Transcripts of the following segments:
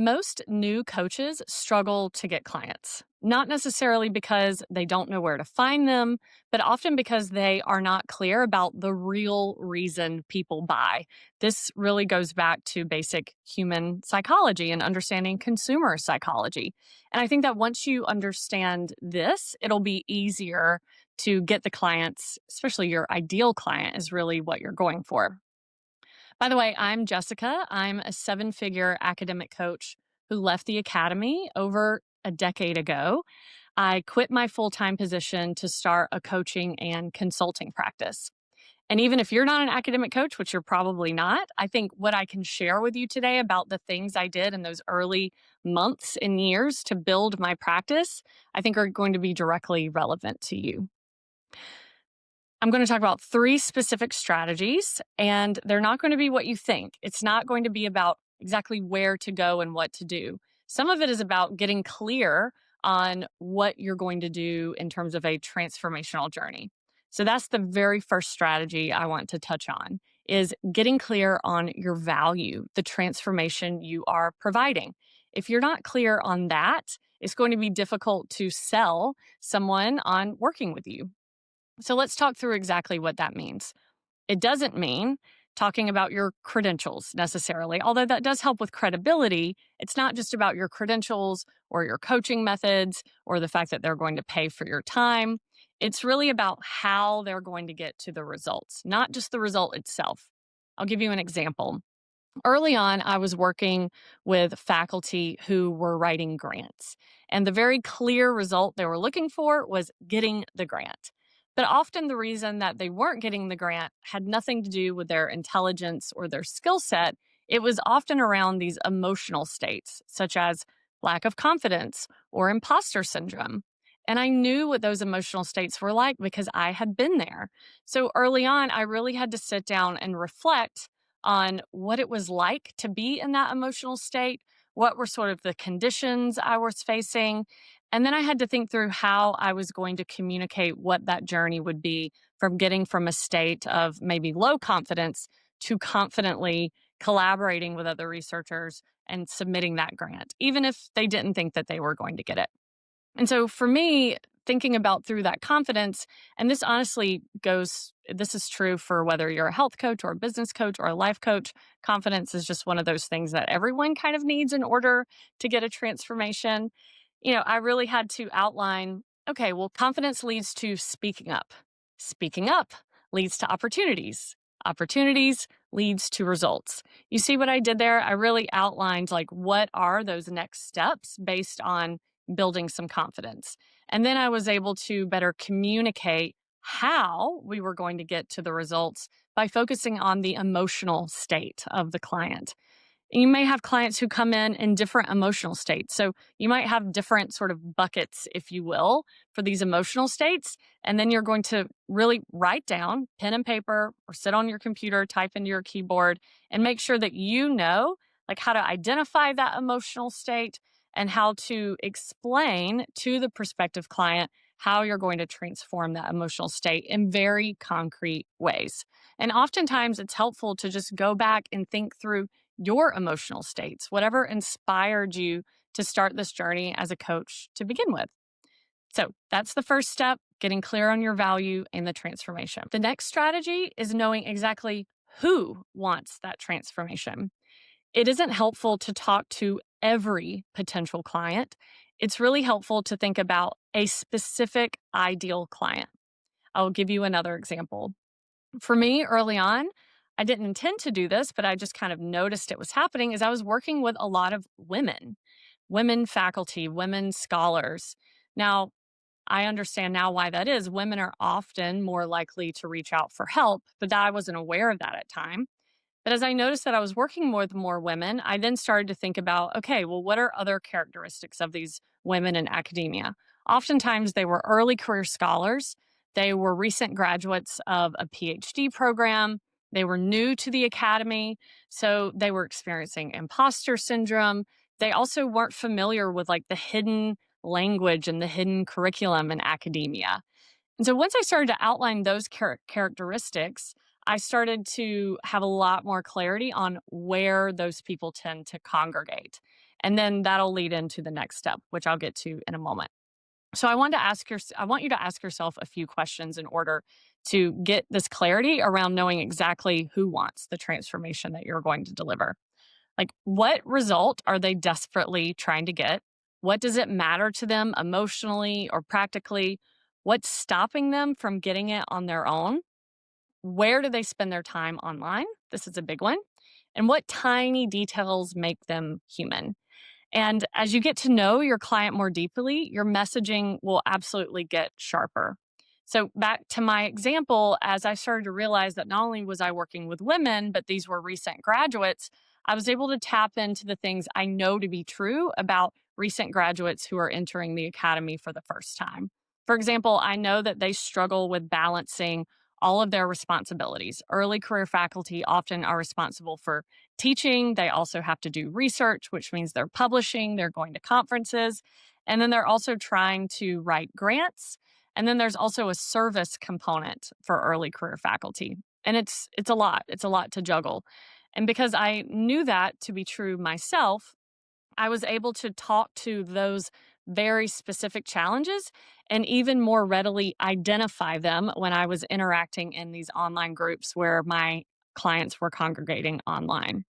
Most new coaches struggle to get clients, not necessarily because they don't know where to find them, but often because they are not clear about the real reason people buy. This really goes back to basic human psychology and understanding consumer psychology. And I think that once you understand this, it'll be easier to get the clients, especially your ideal client, is really what you're going for. By the way, I'm Jessica. I'm a seven-figure academic coach who left the academy over a decade ago. I quit my full time position to start a coaching and consulting practice. And even if you're not an academic coach, which you're probably not, I think what I can share with you today about the things I did in those early months and years to build my practice, I think are going to be directly relevant to you. I'm going to talk about three specific strategies, and they're not going to be what you think. It's not going to be about exactly where to go and what to do. Some of it is about getting clear on what you're going to do in terms of a transformational journey. So that's the very first strategy I want to touch on is getting clear on your value, the transformation you are providing. If you're not clear on that, it's going to be difficult to sell someone on working with you. So let's talk through exactly what that means. It doesn't mean talking about your credentials necessarily, although that does help with credibility. It's not just about your credentials or your coaching methods or the fact that they're going to pay for your time. It's really about how they're going to get to the results, not just the result itself. I'll give you an example. Early on, I was working with faculty who were writing grants, and the very clear result they were looking for was getting the grant. But often the reason that they weren't getting the grant had nothing to do with their intelligence or their skill set. It was often around these emotional states, such as lack of confidence or imposter syndrome. And I knew what those emotional states were like because I had been there. So early on, I really had to sit down and reflect on what it was like to be in that emotional state, what were sort of the conditions I was facing. And then I had to think through how I was going to communicate what that journey would be from getting from a state of maybe low confidence to confidently collaborating with other researchers and submitting that grant, even if they didn't think that they were going to get it. And so for me, thinking about through that confidence, and this honestly goes, this is true for whether you're a health coach or a business coach or a life coach. Confidence is just one of those things that everyone kind of needs in order to get a transformation. I really had to outline okay, well, confidence leads to speaking up. Speaking up leads to opportunities. Opportunities leads to results. You see what I did there? I really outlined like what are those next steps based on building some confidence. And then I was able to better communicate how we were going to get to the results by focusing on the emotional state of the client. You may have clients who come in different emotional states. So you might have different sort of buckets, if you will, for these emotional states. And then you're going to really write down pen and paper or sit on your computer, type into your keyboard, and make sure that you know like how to identify that emotional state and how to explain to the prospective client how you're going to transform that emotional state in very concrete ways. And oftentimes it's helpful to just go back and think through your emotional states, whatever inspired you to start this journey as a coach to begin with. So that's the first step, getting clear on your value and the transformation. The next strategy is knowing exactly who wants that transformation. It isn't helpful to talk to every potential client. It's really helpful to think about a specific ideal client. I'll give you another example. For me, early on, I didn't intend to do this, but I just kind of noticed it was happening as I was working with a lot of women faculty, women scholars. Now, I understand now why that is. Women are often more likely to reach out for help, but I wasn't aware of that at time. But as I noticed that I was working with more women, I then started to think about okay, well, what are other characteristics of these women in academia? Oftentimes, they were early career scholars, they were recent graduates of a PhD program, they were new to the academy, so they were experiencing imposter syndrome. They also weren't familiar with like the hidden language and the hidden curriculum in academia. And so once I started to outline those characteristics, I started to have a lot more clarity on where those people tend to congregate. And then that'll lead into the next step, which I'll get to in a moment. So I want you to ask yourself a few questions in order to get this clarity around knowing exactly who wants the transformation that you're going to deliver. Like, what result are they desperately trying to get? What does it matter to them emotionally or practically? What's stopping them from getting it on their own? Where do they spend their time online? This is a big one. And what tiny details make them human? And as you get to know your client more deeply, your messaging will absolutely get sharper. So, back to my example, as I started to realize that not only was I working with women, but these were recent graduates, I was able to tap into the things I know to be true about recent graduates who are entering the academy for the first time. For example, I know that they struggle with balancing all of their responsibilities. Early career faculty often are responsible for teaching. They also have to do research, which means they're publishing, they're going to conferences, and then they're also trying to write grants. And then there's also a service component for early career faculty. And it's a lot. It's a lot to juggle. And because I knew that to be true myself, I was able to talk to those very specific challenges and even more readily identify them when I was interacting in these online groups where my clients were congregating online.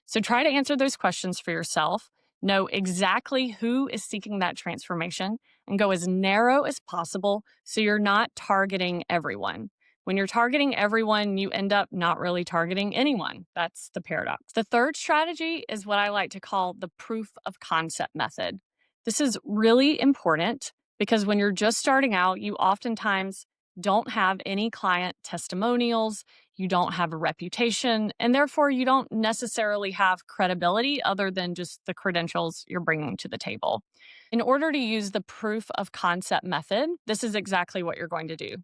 So try to answer those questions for yourself. Know exactly who is seeking that transformation and go as narrow as possible so you're not targeting everyone. When you're targeting everyone, you end up not really targeting anyone. That's the paradox. The third strategy is what I like to call the proof of concept method. This is really important because when you're just starting out, you oftentimes don't have any client testimonials, you don't have a reputation, and therefore you don't necessarily have credibility other than just the credentials you're bringing to the table. In order to use the proof of concept method, this is exactly what you're going to do.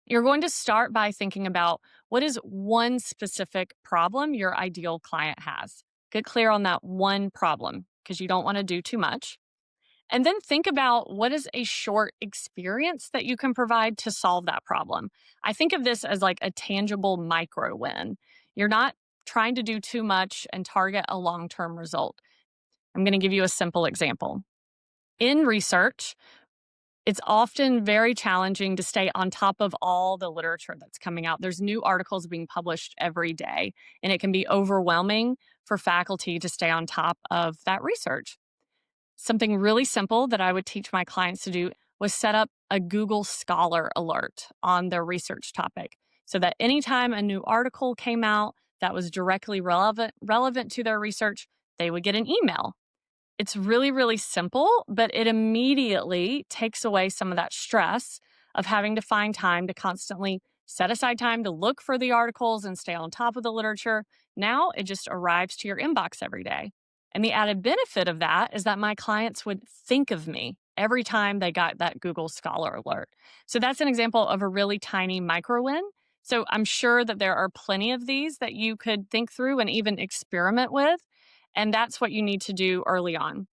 You're going to start by thinking about what is one specific problem your ideal client has. Get clear on that one problem because you don't want to do too much. And then think about what is a short experience that you can provide to solve that problem. I think of this as like a tangible micro win. You're not trying to do too much and target a long term result. I'm going to give you a simple example. In research, it's often very challenging to stay on top of all the literature that's coming out. There's new articles being published every day, and it can be overwhelming for faculty to stay on top of that research. Something really simple that I would teach my clients to do was set up a Google Scholar alert on their research topic so that anytime a new article came out that was directly relevant to their research, they would get an email. It's really, really simple, but it immediately takes away some of that stress of having to find time to constantly set aside time to look for the articles and stay on top of the literature. Now it just arrives to your inbox every day. And the added benefit of that is that my clients would think of me every time they got that Google Scholar alert. So that's an example of a really tiny micro win. So I'm sure that there are plenty of these that you could think through and even experiment with. And that's what you need to do early on.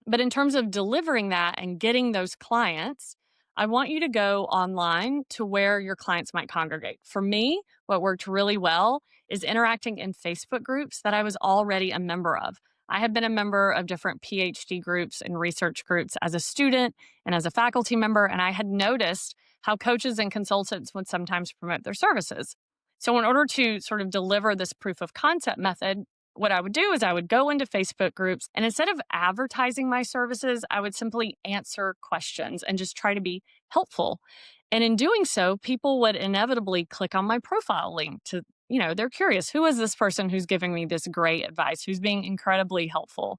But in terms of delivering that and getting those clients, I want you to go online to where your clients might congregate. For me, what worked really well is interacting in Facebook groups that I was already a member of. I had been a member of different PhD groups and research groups as a student and as a faculty member, and I had noticed how coaches and consultants would sometimes promote their services. So, in order to sort of deliver this proof of concept method, what I would do is I would go into Facebook groups and instead of advertising my services, I would simply answer questions and just try to be helpful. And in doing so, people would inevitably click on my profile link to, they're curious, who is this person who's giving me this great advice, who's being incredibly helpful?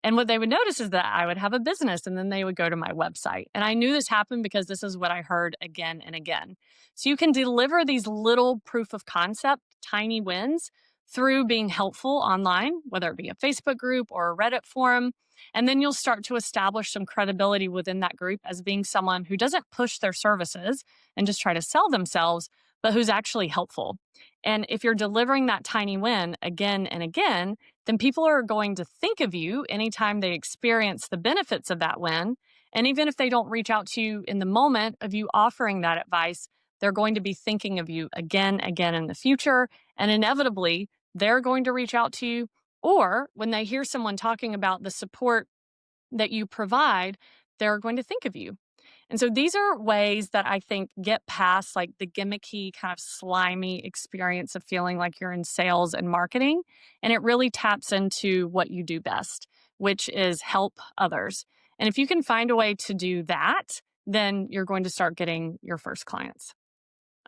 And what they would notice is that I would have a business and then they would go to my website. And I knew this happened because this is what I heard again and again. So you can deliver these little proof of concept, tiny wins through being helpful online, whether it be a Facebook group or a Reddit forum. And then you'll start to establish some credibility within that group as being someone who doesn't push their services and just try to sell themselves, but who's actually helpful. And if you're delivering that tiny win again and again, then people are going to think of you anytime they experience the benefits of that win. And even if they don't reach out to you in the moment of you offering that advice, they're going to be thinking of you again in the future. And inevitably, they're going to reach out to you Or when they hear someone talking about the support that you provide, they're going to think of you. And so these are ways that I think get past like the gimmicky, kind of slimy experience of feeling like you're in sales and marketing. And it really taps into what you do best, which is help others. And if you can find a way to do that, then you're going to start getting your first clients.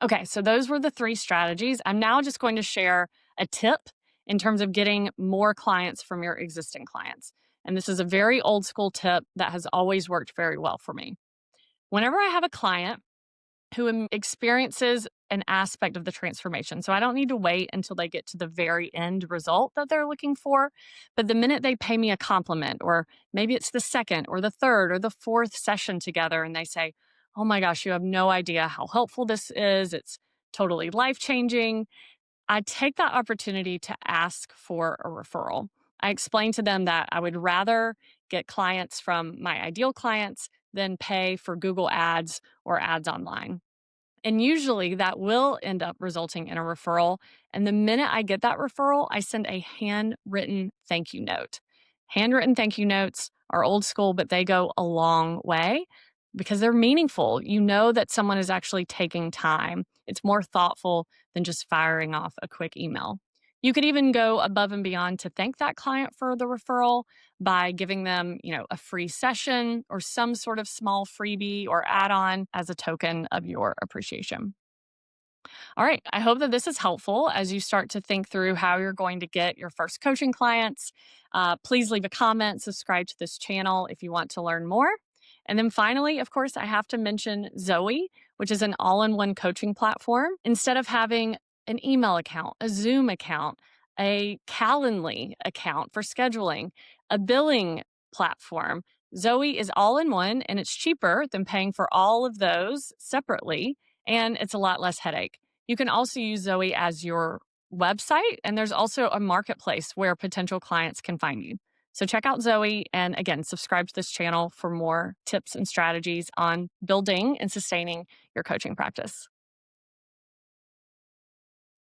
Okay, so those were the three strategies. I'm now just going to share a tip in terms of getting more clients from your existing clients. And this is a very old school tip that has always worked very well for me. Whenever I have a client who experiences an aspect of the transformation, so I don't need to wait until they get to the very end result that they're looking for, but the minute they pay me a compliment, or maybe it's the second or the third or the fourth session together, and they say, "Oh my gosh, you have no idea how helpful this is. It's totally life changing." I take that opportunity to ask for a referral. I explain to them that I would rather get clients from my ideal clients than pay for Google ads or ads online. And usually that will end up resulting in a referral. And the minute I get that referral, I send a handwritten thank you note. Handwritten thank you notes are old school, but they go a long way because they're meaningful. You know that someone is actually taking time. It's more thoughtful than just firing off a quick email. You could even go above and beyond to thank that client for the referral by giving them, a free session or some sort of small freebie or add-on as a token of your appreciation. All right. I hope that this is helpful as you start to think through how you're going to get your first coaching clients. Please leave a comment, subscribe to this channel if you want to learn more. And then finally, of course, I have to mention Zoe, which is an all in one coaching platform. Instead of having an email account, a Zoom account, a Calendly account for scheduling, a billing platform, Zoe is all in one and it's cheaper than paying for all of those separately. And it's a lot less headache. You can also use Zoe as your website, and there's also a marketplace where potential clients can find you. So check out Zoe, and again, subscribe to this channel for more tips and strategies on building and sustaining your coaching practice.